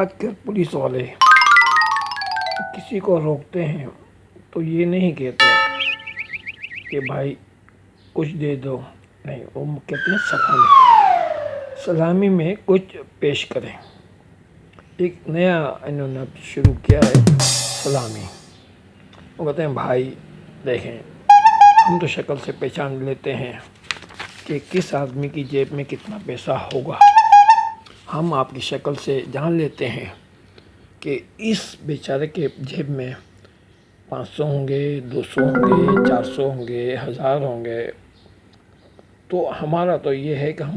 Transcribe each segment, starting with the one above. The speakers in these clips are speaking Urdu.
آج کل پولیس والے کسی کو روکتے ہیں تو یہ نہیں کہتے کہ بھائی کچھ دے دو، نہیں، وہ کہتے ہیں سلامی میں کچھ پیش کریں۔ ایک نیا انہوں نے شروع کیا ہے سلامی۔ وہ کہتے ہیں بھائی دیکھیں، ہم تو شکل سے پہچان لیتے ہیں کہ کس آدمی کی جیب میں کتنا پیسہ ہوگا۔ ہم آپ کی شکل سے جان لیتے ہیں کہ اس بیچارے کے جیب میں 500 ہوں گے، 200 ہوں گے، 400 ہوں گے، 1000 ہوں گے۔ تو ہمارا تو یہ ہے کہ ہم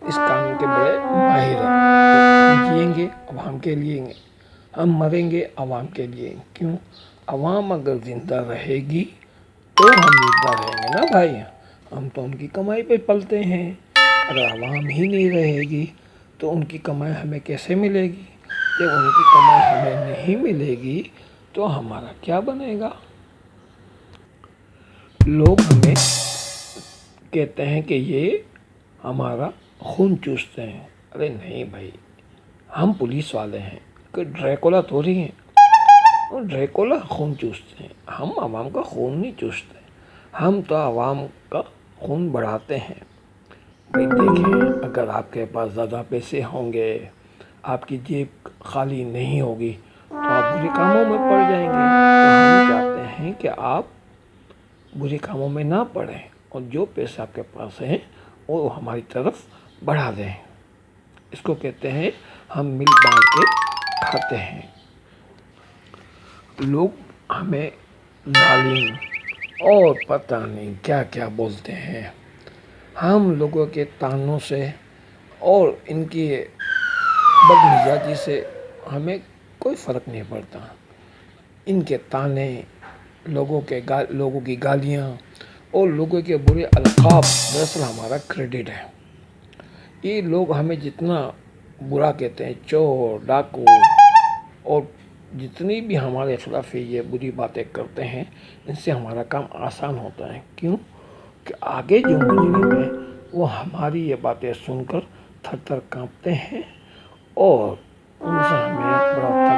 اس قانون کے بڑے ماہر ہیں۔ ہم جئیں گے عوام کے لیے، ہم مریں گے عوام کے لیے۔ کیوں؟ عوام اگر زندہ رہے گی تو ہم زندہ رہیں گے نا بھائی۔ ہم تو ان کی کمائی پہ پلتے ہیں۔ اگر عوام ہی نہیں رہے گی تو ان کی کمائی ہمیں کیسے ملے گی؟ جب ان کی کمائی ہمیں نہیں ملے گی تو ہمارا کیا بنے گا؟ لوگ ہمیں کہتے ہیں کہ یہ ہمارا خون چوستے ہیں۔ ارے نہیں بھائی، ہم پولیس والے ہیں، کوئی ڈریکولا تھوڑی ہیں۔ اور ڈریکولا خون چوستے ہیں، ہم عوام کا خون نہیں چوستے، ہم تو عوام کا خون بڑھاتے ہیں۔ بھائی دیکھیں، اگر آپ کے پاس زیادہ پیسے ہوں گے، آپ کی جیب خالی نہیں ہوگی تو آپ برے کاموں میں پڑ جائیں گے۔ تو ہم چاہتے ہیں کہ آپ برے کاموں میں نہ پڑیں اور جو پیسہ آپ کے پاس ہے وہ ہماری طرف بڑھا دیں۔ اس کو کہتے ہیں ہم مل بانٹ کے کھاتے ہیں۔ لوگ ہمیں ظالم اور پتہ نہیں کیا کیا بولتے ہیں۔ ہم لوگوں کے طعنوں سے اور ان کی بدمزاجی سے ہمیں کوئی فرق نہیں پڑتا۔ ان کے طعنے، لوگوں کی گالیاں اور لوگوں کے برے القاب دراصل ہمارا کریڈٹ ہے۔ یہ لوگ ہمیں جتنا برا کہتے ہیں، چور، ڈاکو، اور جتنی بھی ہمارے خلاف یہ بری باتیں کرتے ہیں، ان سے ہمارا کام آسان ہوتا ہے۔ کیوں؟ کہ آگے جو مجرم ہیں وہ ہماری یہ باتیں سن کر تھر تھر کانپتے ہیں اور ان سے ہمیں بڑا